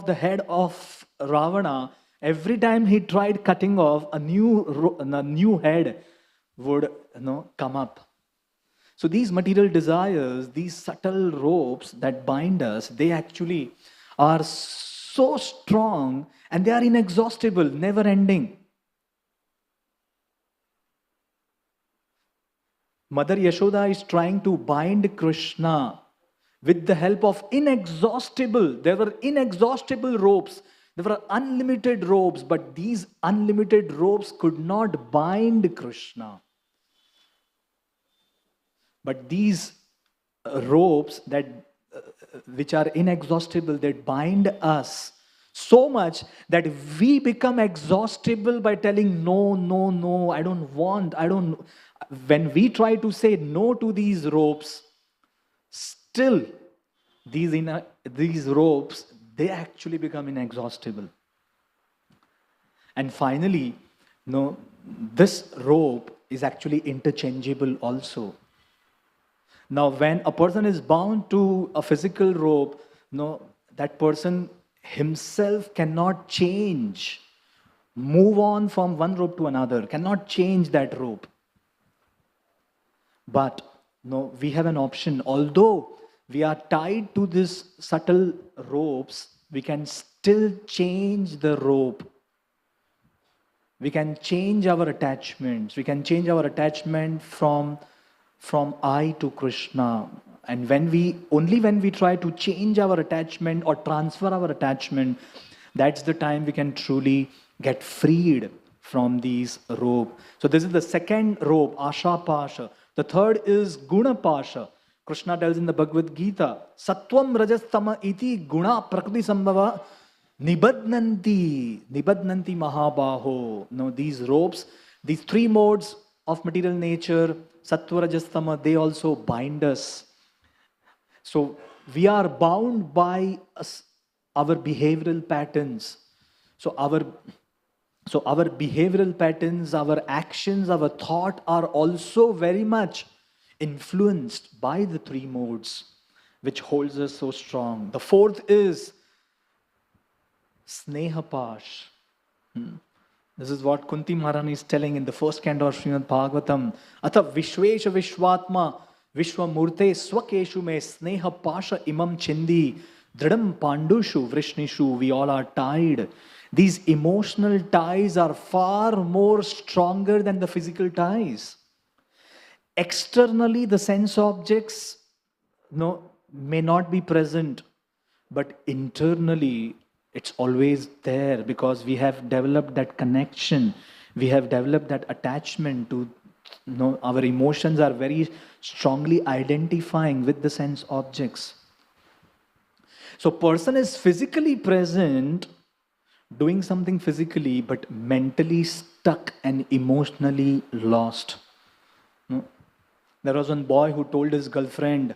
the head of Ravana. Every time he tried cutting off, a new head would come up. So these material desires, these subtle ropes that bind us, they actually are so strong and they are inexhaustible, never ending. Mother Yashoda is trying to bind Krishna with the help of there were inexhaustible ropes. There were unlimited ropes, but these unlimited ropes could not bind Krishna. But these ropes which are inexhaustible, that bind us so much that we become exhaustible by telling no, I don't want. When we try to say no to these ropes, still these ropes, they actually become inexhaustible. And finally, this rope is actually interchangeable also. Now, when a person is bound to a physical rope, that person himself cannot move on from one rope to another, cannot change that rope. But we have an option. Although we are tied to these subtle ropes, we can still change the rope. We can change our attachments. We can change our attachment from I to Krishna. And when we try to change our attachment or transfer our attachment, that's the time we can truly get freed from these rope. So this is the second rope, Asha Pasha. The third is Guna Pasha. Krishna tells in the Bhagavad Gita, Sattvam Rajastama iti guna prakriti sambhava nibadnanti mahabaho. Now these ropes, these three modes of material nature, Sattva Rajastama, they also bind us. So we are bound by our behavioral patterns. So our behavioral patterns, our actions, our thought are also very much influenced by the three modes, which holds us so strong. The fourth is Snehapash. This is what Kunti Maharani is telling in the first canto of Srimad Bhagavatam. Atha Vishvesha Vishwatma Vishwamurte Swakeshu me Sneha Pasha imam chindi Dridam Pandushu Vrishnishu. We all are tied. These emotional ties are far more stronger than the physical ties. Externally, the sense objects may not be present, but internally, it's always there because we have developed that connection. We have developed that attachment to, our emotions are very strongly identifying with the sense objects. So person is physically present, doing something physically, but mentally stuck and emotionally lost. There was one boy who told his girlfriend,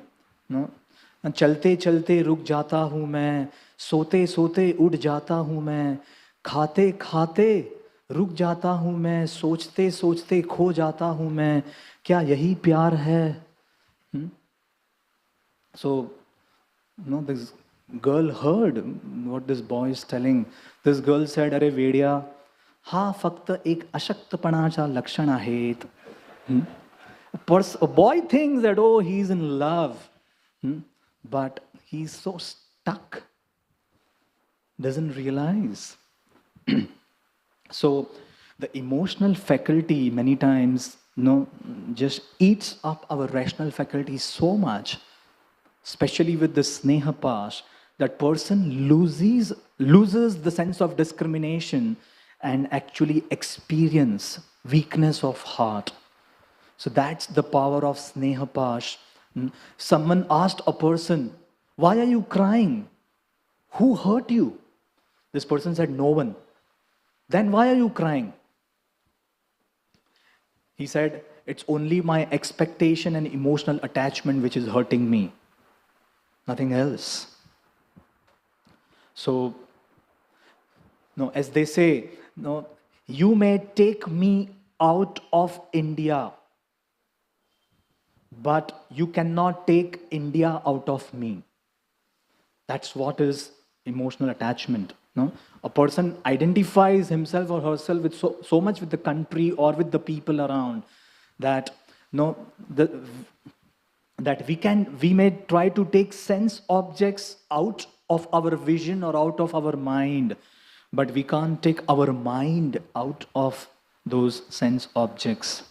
चलते चलते रुक जाता हूँ मैं, सोते सोते उठ जाता हूँ मैं, खाते खाते रुक जाता हूँ मैं, सोचते सोचते खो जाता हूँ मैं, क्या यही प्यार है? So, this girl heard what this boy is telling. This girl said, "अरे वेड्या, हा फक्त एक अशक्तपणाचा लक्षण आहेत." A boy thinks that, oh, he's in love, but he's so stuck, doesn't realize. So the emotional faculty many times, just eats up our rational faculty so much, especially with the sneha pash, that person loses the sense of discrimination and actually experience weakness of heart. So that's the power of sneha pash. Someone asked a person, why are you crying? Who hurt you? This person said, no one. Then why are you crying? He said, it's only my expectation and emotional attachment which is hurting me. Nothing else. So, as they say, you may take me out of India, but you cannot take India out of me. That's what is emotional attachment. A person identifies himself or herself with so much with the country or with the people around that that we may try to take sense objects out of our vision or out of our mind, but we can't take our mind out of those sense objects.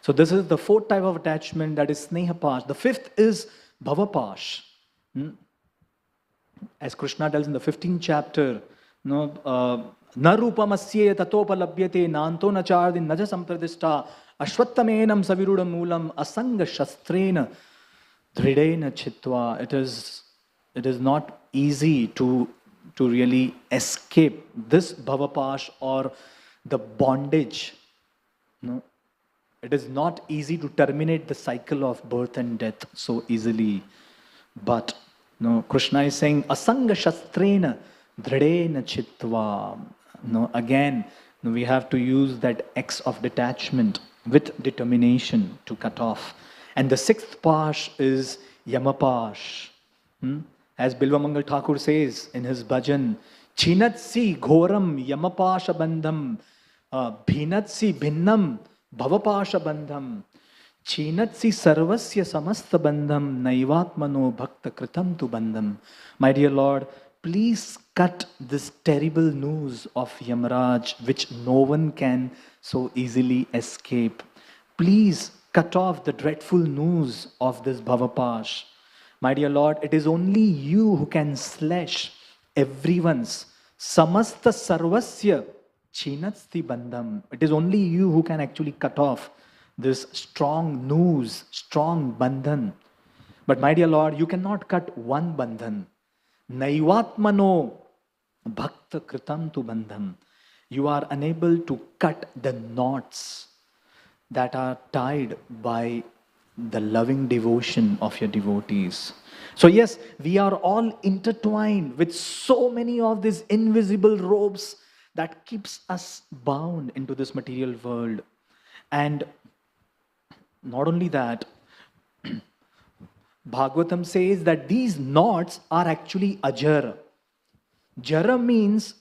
So this is the fourth type of attachment, that is sneha pash. The fifth is bhava pash. As Krishna tells in the 15th chapter, na rupamasye tatopalabhyate nanto nachardin naja sampradishta ashwattamenam savirudam moolam asanga shastrena dhridena chitva. It is not easy to really escape this bhavapash or the bondage. It is not easy to terminate the cycle of birth and death so easily. But Krishna is saying, asanga shastrena dhridena chitva. Again, we have to use that X of detachment with determination to cut off. And the sixth pash is yamapash. As Bilvamangal Thakur says in his bhajan, chinatsi ghoram yamapasha bandham bhinatsi bhinnam bhavapasha bandham chinatsi sarvasya samasta bandham naivatmano bhakta kritam tu bandham. My dear Lord, please cut this terrible noose of Yamaraj which no one can so easily escape. Please cut off the dreadful noose of this bhavapash. My dear Lord, it is only you who can slash everyone's samasta sarvasya chinatsti bandham. It is only you who can actually cut off this strong noose, strong bandhan. But my dear Lord, you cannot cut one bandhan. Naivatmano bhakta kritam tu bandham. You are unable to cut the knots that are tied by the loving devotion of your devotees. So yes, we are all intertwined with so many of these invisible ropes that keeps us bound into this material world. And not only that, Bhagavatam says that these knots are actually ajar. Jara means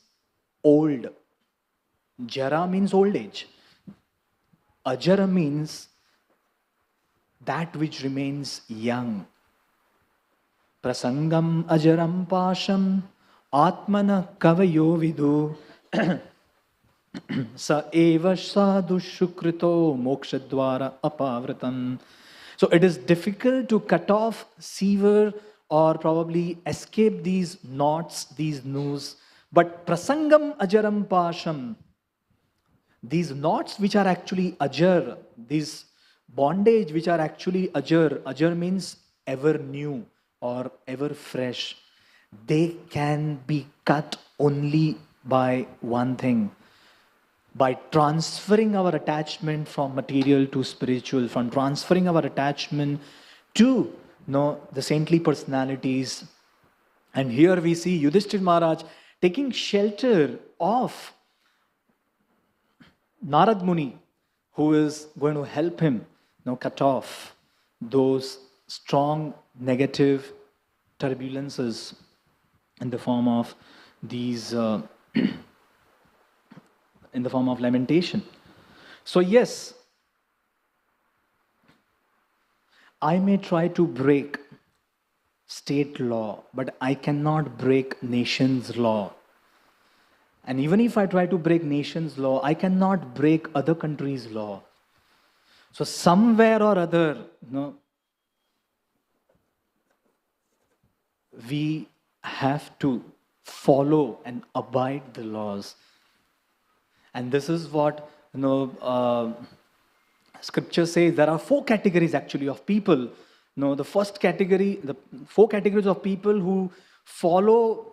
old. Jara means old age. Ajara means that which remains young. Prasangam ajaram pasham atmana kavayo vidu sa eva sadhu shukrito mokshadvara apavratam. So it is difficult to cut off, sever, or probably escape these knots, these nooses. But prasangam ajaram pasham, these knots which are actually ajar, these bondage which are actually ajar means ever new or ever fresh, they can be cut only by one thing: by transferring our attachment from material to spiritual, from transferring our attachment to the saintly personalities. And here we see Yudhishthir Maharaj taking shelter of Narad Muni, who is going to help him cut off those strong negative turbulences in the form of these in the form of lamentation. So yes, I may try to break state law, but I cannot break nation's law. And even if I try to break nation's law, I cannot break other countries' law. So somewhere or other, we have to follow and abide the laws. And this is what scripture says. There are 4 categories actually of people. The first category, the 4 categories of people who follow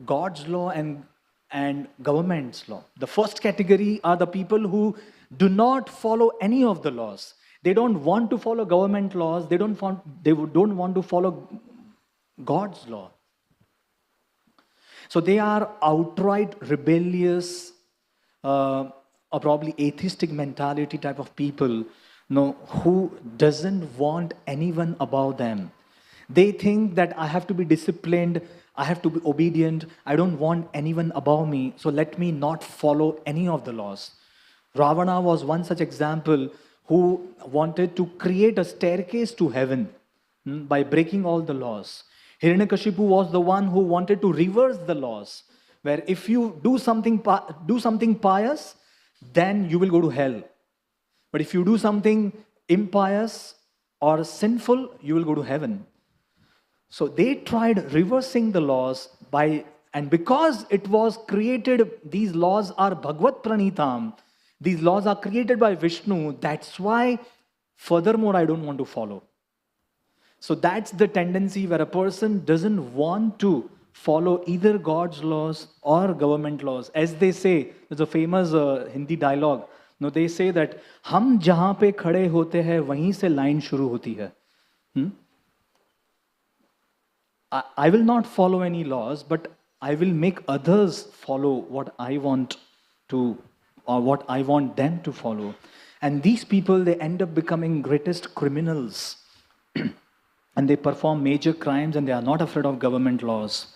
God's law and government's law. The first category are the people who do not follow any of the laws. They don't want to follow government laws. They don't want to follow God's law. So they are outright rebellious, or probably atheistic mentality type of people, who doesn't want anyone above them. They think that I have to be disciplined, I have to be obedient, I don't want anyone above me, so let me not follow any of the laws. Ravana was one such example who wanted to create a staircase to heaven by breaking all the laws. Hiranyakashipu was the one who wanted to reverse the laws, where if you do something pious, then you will go to hell. But if you do something impious or sinful, you will go to heaven. So they tried reversing the laws and because it was created, these laws are Bhagavad Pranitam, these laws are created by Vishnu, that's why furthermore I don't want to follow. So that's the tendency where a person doesn't want to follow either God's laws or government laws. As they say, there's a famous Hindi dialogue. They say that हम जहाँ पे खड़े होते हैं वहीं से line शुरू होती है. I will not follow any laws, but I will make others follow what I want to, or what I want them to follow. And these people, they end up becoming greatest criminals. And they perform major crimes and they are not afraid of government laws.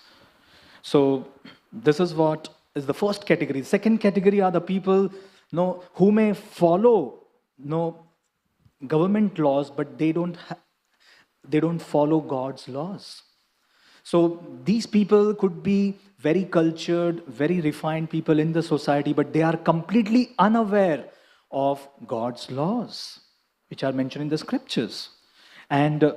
So this is what is the first category. The second category are the people who may follow government laws, but they don't follow God's laws. So these people could be very cultured, very refined people in the society, but they are completely unaware of God's laws, which are mentioned in the scriptures. And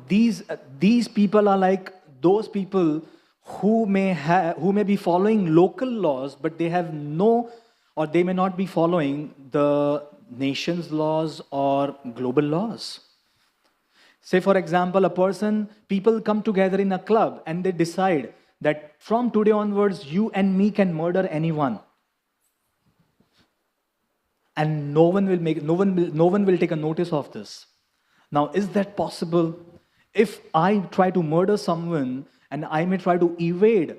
these people are like those people who may be following local laws, but they have they may not be following the nation's laws or global laws. Say, for example, people come together in a club and they decide that from today onwards, you and me can murder anyone. And no one will take a notice of this. Now, is that possible? If I try to murder someone and I may try to evade,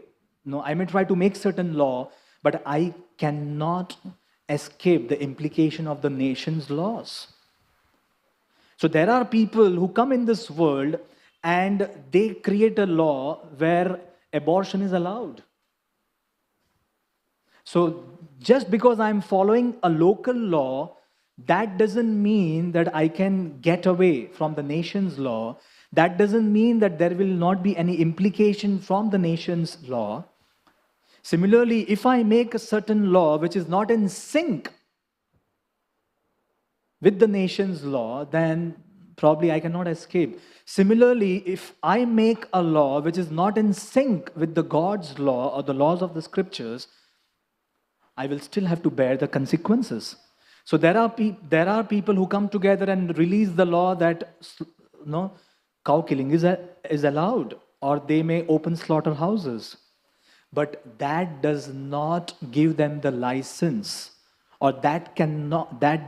I may try to make certain law, but I cannot escape the implication of the nation's laws. So there are people who come in this world and they create a law where abortion is allowed. So just because I'm following a local law, that doesn't mean that I can get away from the nation's law. That doesn't mean that there will not be any implication from the nation's law. Similarly, if I make a certain law which is not in sync with the nation's law, then probably I cannot escape. Similarly, if I make a law which is not in sync with the God's law or the laws of the scriptures, I will still have to bear the consequences. So there are people who come together and release the law that cow killing is allowed, or they may open slaughterhouses. But that does not give them the license, or that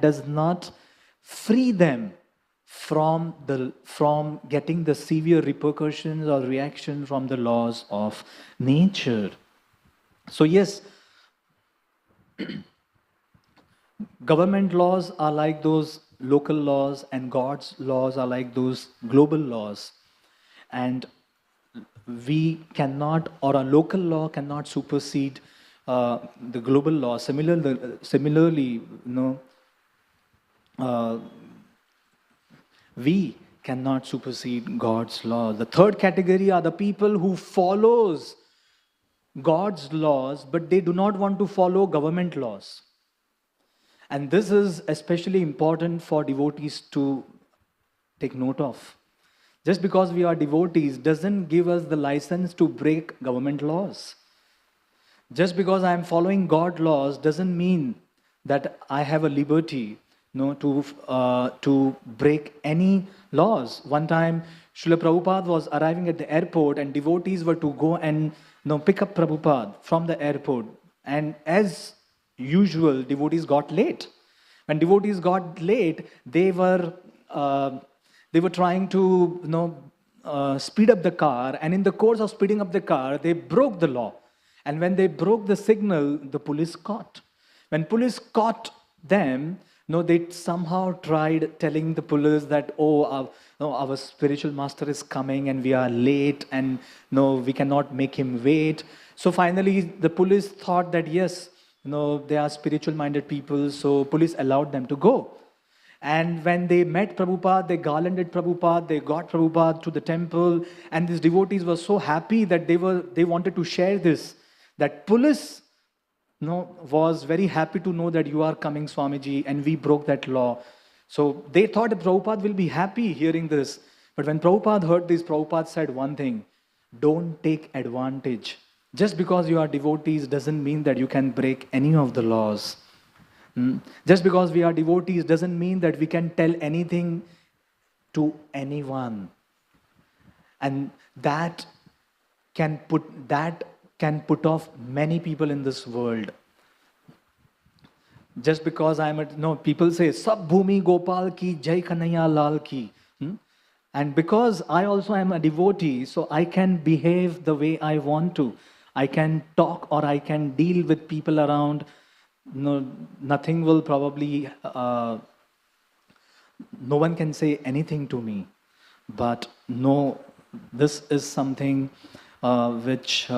does not free them from getting the severe repercussions or reaction from the laws of nature. So yes, government laws are like those local laws, and God's laws are like those global laws. And we cannot, or a local law cannot supersede the global law. Similarly, we cannot supersede God's laws. The third category are the people who follows God's laws, but they do not want to follow government laws. And this is especially important for devotees to take note of. Just because we are devotees doesn't give us the license to break government laws. Just because I am following God laws doesn't mean that I have a liberty to break any laws. One time, Srila Prabhupada was arriving at the airport and devotees were to go and pick up Prabhupada from the airport. And as usual, devotees got late. When devotees got late, they were trying to speed up the car, and in the course of speeding up the car, they broke the law. And when they broke the signal, the police caught. When police caught them, they somehow tried telling the police that, our spiritual master is coming and we are late, and we cannot make him wait. So finally, the police thought that yes, they are spiritual minded people, so police allowed them to go. And when they met Prabhupada, they garlanded Prabhupada, they got Prabhupada to the temple, and these devotees were so happy that they wanted to share this. That police was very happy to know that you are coming, Swamiji, and we broke that law. So they thought that Prabhupada will be happy hearing this. But when Prabhupada heard this, Prabhupada said one thing: don't take advantage. Just because you are devotees doesn't mean that you can break any of the laws. Just because we are devotees doesn't mean that we can tell anything to anyone. And that can put off many people in this world. Just because people say, Sab Bhumi Gopal ki, Jai Kanhaiya Lal ki. And because I also am a devotee, so I can behave the way I want to. I can talk or I can deal with people around. Nothing will probably, no one can say anything to me. But this is something which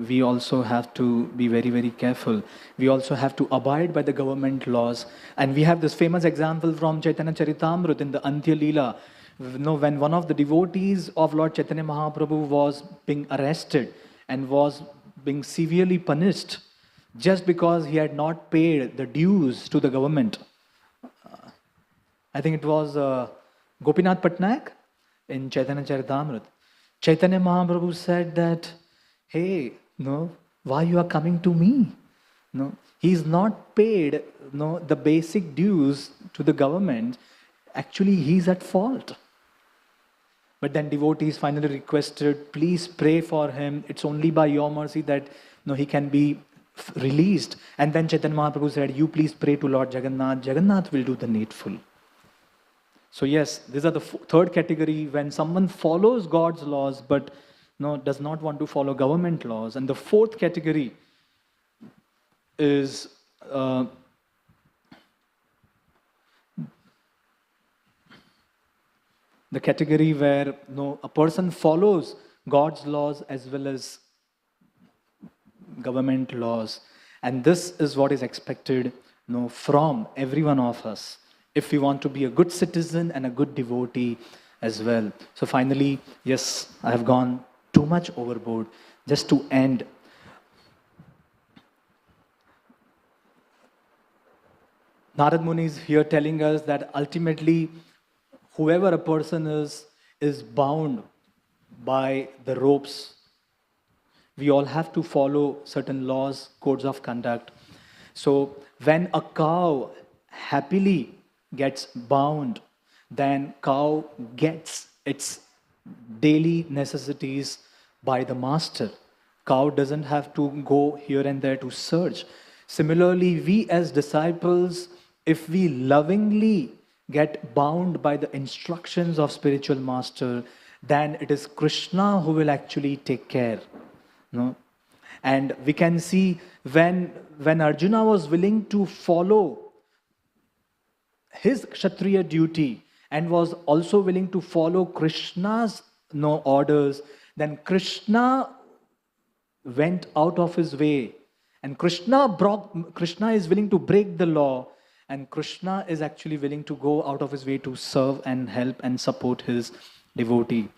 we also have to be very, very careful. We also have to abide by the government laws. And we have this famous example from Chaitanya Charitamrita in the Antya Leela. When one of the devotees of Lord Chaitanya Mahaprabhu was being arrested and was being severely punished just because he had not paid the dues to the government. I think it was Gopinath Patnaik in Chaitanya Charitamrita. Chaitanya Mahaprabhu said that, hey, why you are coming to me? He's not paid the basic dues to the government. Actually, he's at fault. But then devotees finally requested, please pray for him. It's only by your mercy that he can be released. And then Chaitanya Mahaprabhu said, you please pray to Lord Jagannath. Jagannath will do the needful. So yes, these are the third category, when someone follows God's laws but does not want to follow government laws. And the fourth category is the category where a person follows God's laws as well as government laws. And this is what is expected from every one of us, if we want to be a good citizen and a good devotee as well. So finally, yes, I have gone too much overboard. Just to end, Narad Muni is here telling us that ultimately, whoever a person is bound by the ropes. We all have to follow certain laws, codes of conduct. So when a cow happily gets bound, then cow gets its daily necessities by the master. Cow doesn't have to go here and there to search. Similarly, we as disciples, if we lovingly get bound by the instructions of spiritual master, then it is Krishna who will actually take care. And we can see when Arjuna was willing to follow his Kshatriya duty and was also willing to follow Krishna's orders, then Krishna went out of his way, and Krishna is willing to break the law, and Krishna is actually willing to go out of his way to serve and help and support his devotee.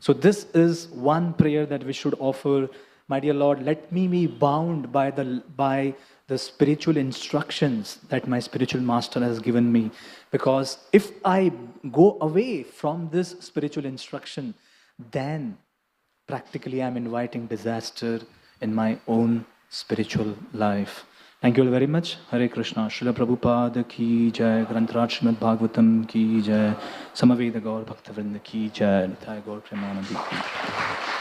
So this is one prayer that we should offer. My dear Lord, let me be bound by the spiritual instructions that my spiritual master has given me. Because if I go away from this spiritual instruction, then practically I'm inviting disaster in my own spiritual life. Thank you all very much. Hare Krishna. Srila Prabhupada ki jai. Grantaraj Srimad Bhagavatam ki jai. Samaveda Gaur Bhaktavrinda ki jai. Nithai Gaur Premanandi ki jai.